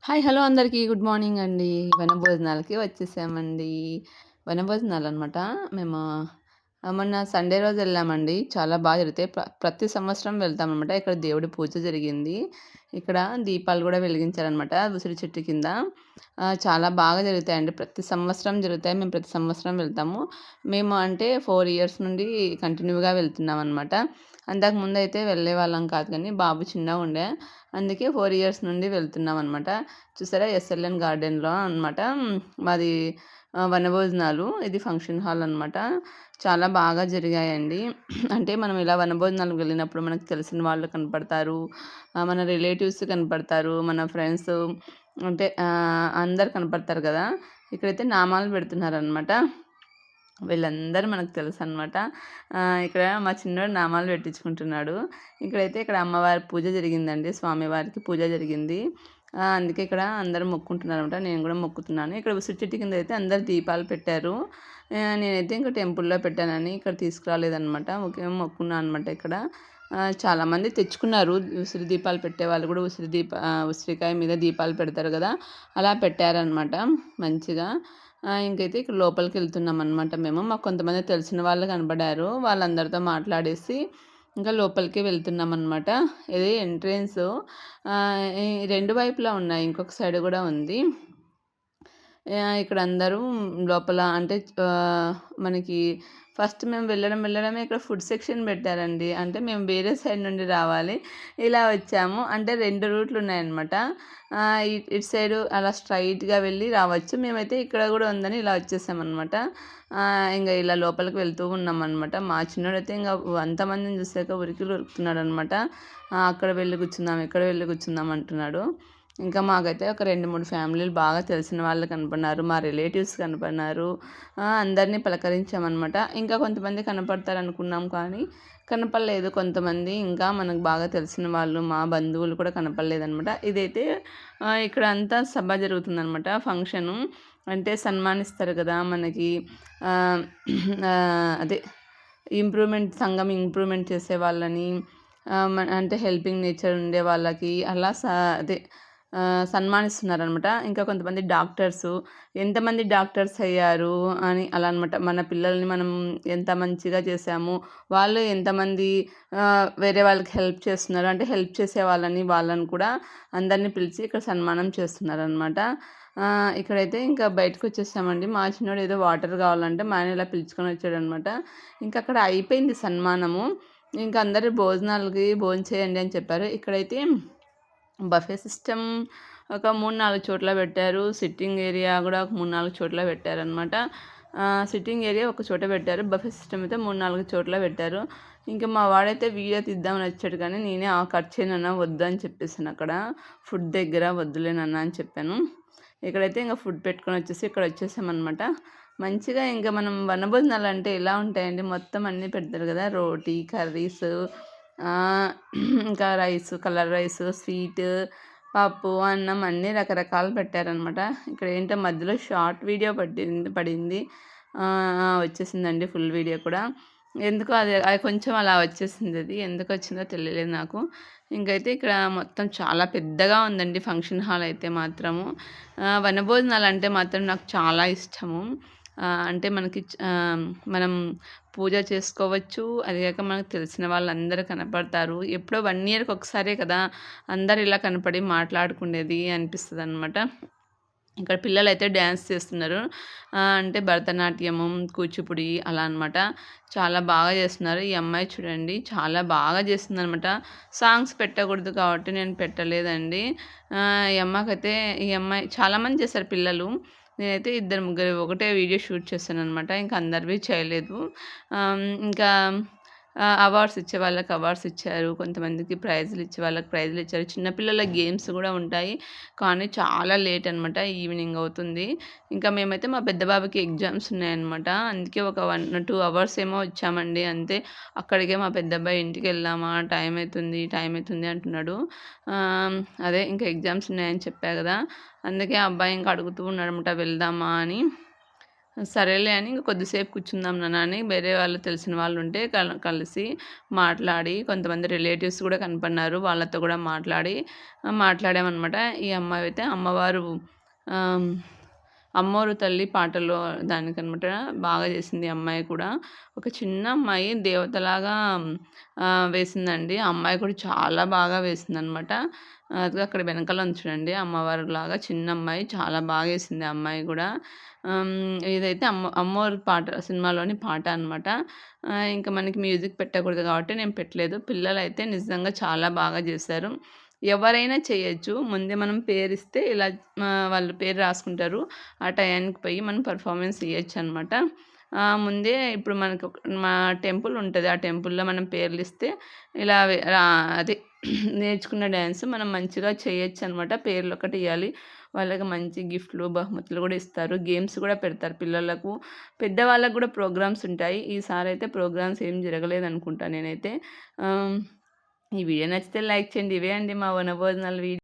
Hi! Hello అందరికీ. Good morning అండి. వనభోజనాలకి వచ్చేసామండి. వనభోజనాలనమాట. మేము మొన్న సండే రోజు వెళ్ళామండి. చాలా బాగా జరుగుతాయి. ప్రతి సంవత్సరం వెళ్తామనమాట. ఇక్కడ దేవుడి పూజ జరిగింది. ఇక్కడ దీపాలు గూడా వెలిగించారనమాట ఉసిరి చెట్టు కింద. చాలా బాగా జరుగుతాయండి. ప్రతి సంవత్సరం జరుగుతాయి. మేము ప్రతి సంవత్సరం వెళ్తాము. మేము అంటే 4 ఇయర్స్ నుండి కంటిన్యూగా వెళ్తున్నామనమాట. అంతకుముందయితే వెళ్ళేవాళ్ళం కాదు కానీ బాబు చిన్నగుండే. అందుకే 4 ఇయర్స్ నుండి వెళ్తున్నామనమాట. చూసారా ఎస్ఎల్ఎన్ గార్డెన్‌లో అనమాట. మాది వనభోజనాలు. ఇది ఫంక్షన్ హాల్ అనమాట. చాలా బాగా జరిగాయండి. అంటే మనం ఇలా వనభోజనాలకు వెళ్ళినప్పుడు మనకు తెలిసిన వాళ్ళు కనపడతారు. మన రిలేటివ్స్ కనపడతారు. మన ఫ్రెండ్స్ అంటే అందరూ కనపడతారు కదా! ఇక్కడైతే నామాలు పెడుతున్నారనమాట. వీళ్ళందరూ మనకు తెలుసనమాట. ఇక్కడ మా చిన్నోడు నామాలు పెట్టించుకుంటున్నాడు. ఇక్కడ అమ్మవారి పూజ జరిగిందండి. స్వామివారికి పూజ జరిగింది. అందుకే ఇక్కడ అందరూ మొక్కుంటున్నారనమాట. నేను కూడా మొక్కుతున్నాను. ఇక్కడ ఉసిరి చెట్టు కింద అయితే అందరూ దీపాలు పెట్టారు. నేనైతే ఇంకా టెంపుల్‌లో పెట్టానని ఇక్కడ తీసుకురాలేదనమాట. ఓకే మొక్కున్నా అనమాట ఇక్కడ. చాలామంది తెచ్చుకున్నారు. ఉసిరి దీపాలు పెట్టేవాళ్ళు కూడా ఉసిరికాయ మీద దీపాలు పెడతారు కదా! అలా పెట్టారనమాట మంచిగా. ఇంకైతే ఇక్కడ లోపలికెళ్తున్నామనమాట మేము. మాకు కొంతమంది తెలిసిన వాళ్ళు కనపడారు. వాళ్ళందరితో మాట్లాడేసి ఇంకా లోపలికి వెళ్తున్నామనమాట. ఇది ఎంట్రన్సు. ఈ 2 వైపులా ఉన్నాయి. ఇంకొక సైడ్ గూడా ఉంది. ఇక్కడ అందరూ లోపల అంటే మనకి ఫస్ట్ మేము వెళ్ళడమే ఇక్కడ ఫుడ్ సెక్షన్ పెట్టారండి. అంటే మేము వేరే సైడ్ నుండి రావాలి. ఇలా వచ్చాము. అంటే 2 రూట్లు ఉన్నాయన్నమాట. ఇటు సైడు అలా స్ట్రైట్‌గా వెళ్ళి రావచ్చు. మేమైతే ఇక్కడ గూడా ఉందని ఇలా వచ్చేసామన్నమాట. ఇంగ ఇలా లోపలికి వెళ్తూ ఉన్నామన్నమాట. మా చిన్నోడైతే ఇంగ అంతమందిని చూసాక ఉరికిలు ఉరుకుతున్నాడనమాట. అక్కడ వెళ్ళి కూర్చుందాం, ఇక్కడ వెళ్ళి కూర్చుందాం అంటున్నాడు. ఇంకా మాకైతే ఒక 2, 3 ఫ్యామిలీలు బాగా తెలిసిన వాళ్ళు కనపడినారు. మా రిలేటివ్స్ కనపడినారు. అందరినీ పలకరించామనమాట. ఇంకా కొంతమంది కనపడతారనుకున్నాం కానీ కనపడలేదు కొంతమంది. ఇంకా మనకు బాగా తెలిసిన వాళ్ళు, మా బంధువులు కూడా కనపడలేదనమాట. ఇదైతే ఇక్కడ అంతా సభ జరుగుతుందనమాట. ఫంక్షను. అంటే సన్మానిస్తారు కదా మనకి. అదే సంఘం ఇంప్రూవ్‌మెంట్ చేసే వాళ్ళని, అంటే హెల్పింగ్ నేచర్ ఉండే వాళ్ళకి అలా అదే సన్మానిస్తున్నారనమాట. ఇంకా కొంతమంది డాక్టర్సు, ఎంతమంది డాక్టర్స్ అయ్యారు అని అలా అనమాట. మన పిల్లల్ని మనం ఎంత మంచిగా చేసాము, వాళ్ళు ఎంతమంది వేరే వాళ్ళకి హెల్ప్ చేస్తున్నారు, అంటే హెల్ప్ చేసే వాళ్ళని కూడా అందరిని పిలిచి ఇక్కడ సన్మానం చేస్తున్నారనమాట. ఇక్కడైతే ఇంకా బయటకొచ్చేసామండి. మా చిన్నోడు ఏదో వాటర్ కావాలంటే మా ఆయన ఇలా పిలుచుకొని వచ్చాడనమాట. ఇంకా అక్కడ అయిపోయింది సన్మానము. ఇంకా అందరూ భోంచేయండి అని చెప్పారు. ఇక్కడైతే బఫే సిస్టమ్ ఒక 3, 4 చోట్ల పెట్టారు. సిట్టింగ్ ఏరియా కూడా ఒక 3, 4 చోట్ల పెట్టారనమాట. సిట్టింగ్ ఏరియా ఒక చోట పెట్టారు. బఫే సిస్టమ్ అయితే 3, 4 చోట్ల పెట్టారు. ఇంకా మా వాడైతే వీడియో తీద్దామని వచ్చాడు కానీ నేనే కట్ చేయనన్నా వద్దు అని చెప్పేసాను అక్కడ. ఫుడ్ దగ్గర వద్దులేనన్నా అని చెప్పాను. ఇక్కడైతే ఇంకా ఫుడ్ పెట్టుకొని వచ్చేసి ఇక్కడ వచ్చేసామనమాట. మంచిగా ఇంకా మనం వనభోజనాలు అంటే ఎలా ఉంటాయండి, మొత్తం అన్నీ పెడతారు కదా. రోటీ, కర్రీస్, ఇంకా రైసు, కలర్ రైసు, స్వీటు, పప్పు, అన్నం అన్నీ రకరకాలు పెట్టారనమాట. ఇక్కడ ఏంటో మధ్యలో షార్ట్ వీడియో పడింది. వచ్చేసిందండి ఫుల్ వీడియో కూడా. ఎందుకో అది అది కొంచెం అలా వచ్చేసింది. అది ఎందుకు వచ్చిందో తెలియలేదు నాకు. ఇంకైతే ఇక్కడ మొత్తం చాలా పెద్దగా ఉందండి ఫంక్షన్ హాల్ అయితే మాత్రము. వనభోజనాలు అంటే మాత్రం నాకు చాలా ఇష్టము. అంటే మనం పూజ చేసుకోవచ్చు. అది కాక మనకు తెలిసిన వాళ్ళందరూ కనపడతారు. ఎప్పుడో 1 ఇయర్‌కి ఒకసారే కదా అందరూ ఇలా కనపడి మాట్లాడుకునేది అనిపిస్తదనమాట. ఇక్కడ పిల్లలైతే డ్యాన్స్ చేస్తున్నారు. అంటే భరతనాట్యము, కూచిపూడి అలా అనమాట. చాలా బాగా చేస్తున్నారు. ఈ అమ్మాయి చూడండి చాలా బాగా చేస్తుందనమాట. సాంగ్స్ పెట్టకూడదు కాబట్టి నేను పెట్టలేదండి. ఈ అమ్మాయి చాలామంది చేశారు పిల్లలు. నేనైతే ఇద్దరు, ముగ్గురు ఒకటే వీడియో షూట్ చేశాననమాట. ఇంకా అందరివి చేయలేదు. ఇంకా అవార్డ్స్ ఇచ్చే వాళ్ళకి అవార్డ్స్ ఇచ్చారు. కొంతమందికి ప్రైజులు ఇచ్చే వాళ్ళకి ప్రైజులు ఇచ్చారు. చిన్న పిల్లల గేమ్స్ కూడా ఉంటాయి. కానీ చాలా లేట్ అనమాట. ఈవినింగ్ అవుతుంది. ఇంకా మేమైతే మా పెద్ద బాబుకి ఎగ్జామ్స్ ఉన్నాయన్నమాట. అందుకే ఒక 1, 2 అవర్స్ ఏమో వచ్చామండి అంతే. అక్కడికే మా పెద్దబ్బాయి ఇంటికెళ్దామా టైం అవుతుంది అంటున్నాడు. అదే ఇంకా ఎగ్జామ్స్ ఉన్నాయని చెప్పా కదా! అందుకే ఆ అబ్బాయి ఇంకా అడుగుతూ ఉన్నాడనమాట వెళ్దామా అని. సరేలే అని ఇంక కొద్దిసేపు కూర్చుందాం నాన్న అని వేరే వాళ్ళు తెలిసిన వాళ్ళుంటే కలిసి మాట్లాడి కొంతమంది రిలేటివ్స్ కూడా కనపడినారు. వాళ్ళతో కూడా మాట్లాడామనమాట. ఈ అమ్మాయి అయితే అమ్మవారు ఆహ్, అమ్మోరు తల్లి పాటలు దానికనమాట బాగా చేసింది ఈ అమ్మాయి కూడా. ఒక చిన్న అమ్మాయి దేవతలాగా వేసిందండి. ఆ అమ్మాయి కూడా చాలా బాగా వేసిందనమాట. అదిగో అక్కడ వెనకాల ఉంది చూడండి అమ్మవారులాగా చిన్న అమ్మాయి చాలా బాగా ఏసింది ఆ అమ్మాయి గూడా. ఇదైతే అమ్మోరు పాట సినిమాలోని పాట అనమాట. ఇంక మనకి మ్యూజిక్ పెట్టకూడదు కాబట్టి నేను పెట్టలేదు. పిల్లలైతే నిజంగా చాలా బాగా చేశారు. ఎవరైనా చేయొచ్చు. ముందే మనం పేరిస్తే ఇలా వాళ్ళు పేరు రాసుకుంటారు. ఆ టయానికి పోయి మనం పెర్ఫార్మెన్స్ ఇయ్యొచ్చనమాట. ముందే ఇప్పుడు మనకు మా టెంపుల్ ఉంటది. ఆ టెంపుల్‌లో మనం పేర్లిస్తే ఇలా అదే నేర్చుకున్న డ్యాన్స్ మనం మంచిగా చేయొచ్చనమాట. పేర్లొకటి ఇయ్యాలి. వాళ్ళకి మంచి గిఫ్ట్‌లు, బహుమతులు గూడా ఇస్తారు. గేమ్స్ గూడా పెడతారు పిల్లలకు. పెద్దవాళ్ళకి గూడా ప్రోగ్రామ్స్ ఉంటాయి. ఈసారైతే ప్రోగ్రామ్స్ ఏం జరగలేదనుకుంటా నేనైతే. ఆహ్, ఈ వీడియో నచ్చితే లైక్ చేయండి. ఇవే అండి మా వనభోజనాల